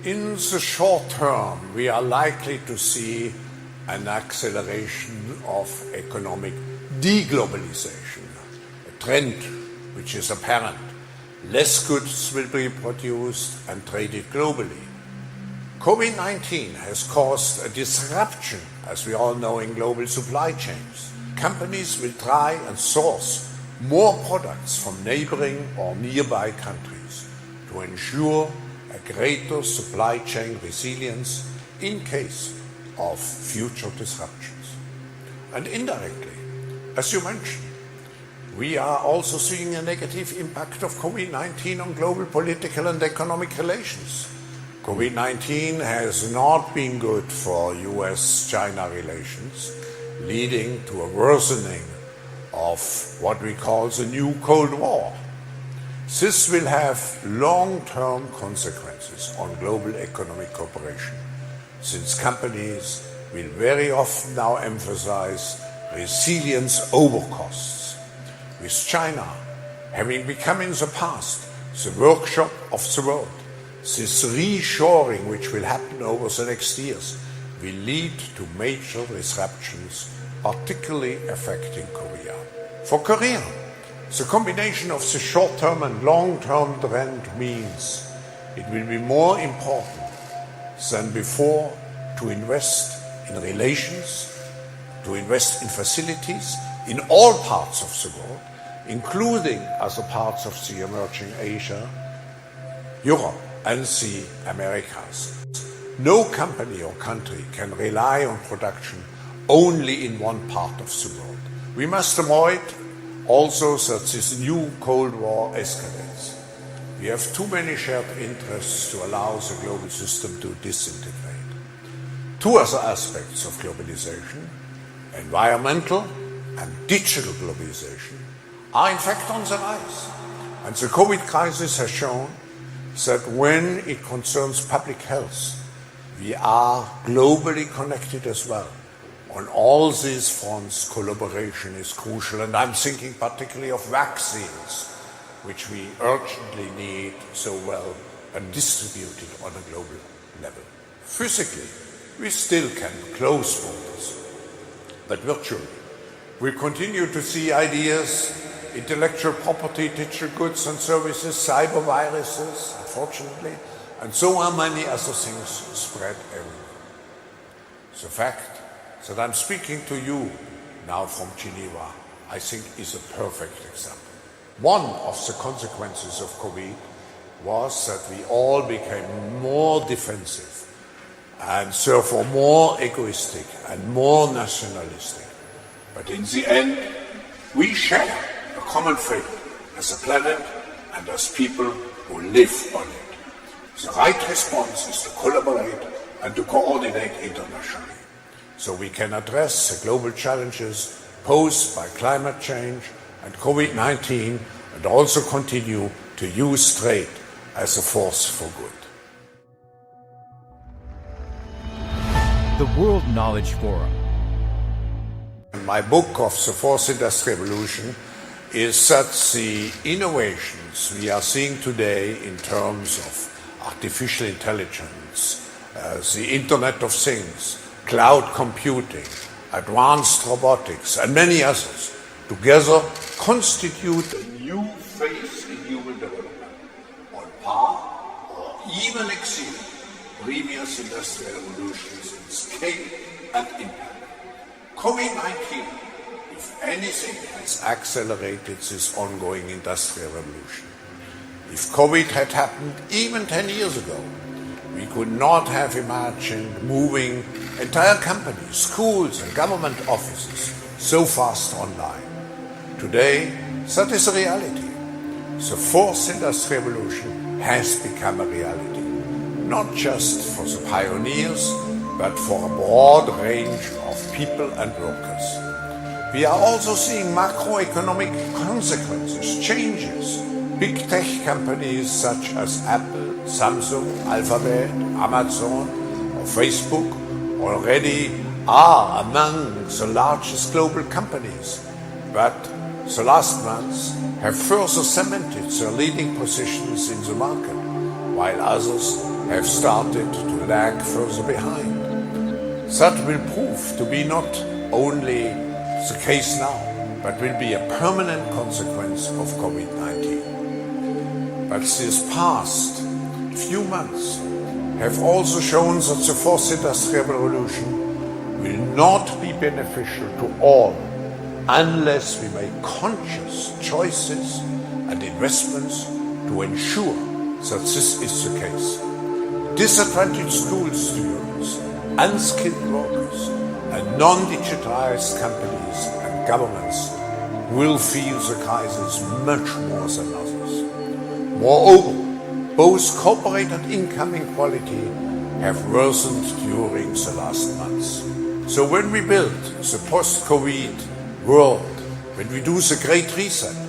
In the short term, we are likely to see an acceleration of economic deglobalization, a trend which is apparent. Less goods will be produced and traded globally. COVID-19 has caused a disruption, as we all know, in global supply chains. Companies will try and source more products from neighboring or nearby countries to ensure a greater supply chain resilience in case of future disruptions. And indirectly, as you mentioned, we are also seeing a negative impact of COVID-19 on global political and economic relations. COVID-19 has not been good for US-China relations, leading to a worsening of what we call the new Cold War. This will have long-term consequences on global economic cooperation, since companies will very often now emphasize resilience over costs. With China having become in the past the workshop of the world, this reshoring which will happen over the next years will lead to major disruptions, particularly affecting Korea. For Korea, the combination of the short-term and long-term trend means it will be more important than before to invest in relations, to invest in facilities in all parts of the world, including other parts of the emerging Asia, Europe, and the Americas. No company or country can rely on production only in one part of the world. We must avoid also that this new Cold War escalates. We have too many shared interests to allow the global system to disintegrate. Two other aspects of globalization, environmental and digital globalization, are in fact on the rise. And the COVID crisis has shown that when it concerns public health, we are globally connected as well. On all these fronts, collaboration is crucial, and I'm thinking particularly of vaccines, which we urgently need so well and distributed on a global level. Physically, we still can close borders, but virtually, we continue to see ideas, intellectual property, digital goods and services, cyber viruses, unfortunately, and so are many other things spread everywhere. The fact that I'm speaking to you now from Geneva, I think is a perfect example. One of the consequences of COVID was that we all became more defensive and therefore more egoistic and more nationalistic. But in the end, we share a common fate as a planet and as people who live on it. The right response is to collaborate and to coordinate internationally, so we can address the global challenges posed by climate change and COVID-19 and also continue to use trade as a force for good. The World Knowledge Forum. My book of the Fourth Industrial Revolution is that the innovations we are seeing today in terms of artificial intelligence, the Internet of Things, cloud computing, advanced robotics, and many others, together constitute a new phase in human development, on par or even exceeding previous industrial revolutions in scale and impact. COVID-19, if anything, has accelerated this ongoing industrial revolution. If COVID had happened even 10 years ago, we could not have imagined moving entire companies, schools and government offices so fast online. Today, that is a reality. The fourth industrial revolution has become a reality, not just for the pioneers, but for a broad range of people and workers. We are also seeing macroeconomic consequences, changes. Big tech companies such as Apple, Samsung, Alphabet, Amazon, or Facebook already are among the largest global companies, but the last months have further cemented their leading positions in the market, while others have started to lag further behind. That will prove to be not only the case now, but will be a permanent consequence of COVID-19. But these past few months have also shown that the fourth industrial revolution will not be beneficial to all unless we make conscious choices and investments to ensure that this is the case. Disadvantaged school students, unskilled workers, and non-digitized companies and governments will feel the crisis much more than others. Moreover, both corporate and income inequality have worsened during the last months. So when we build the post-COVID world, when we do the Great Reset,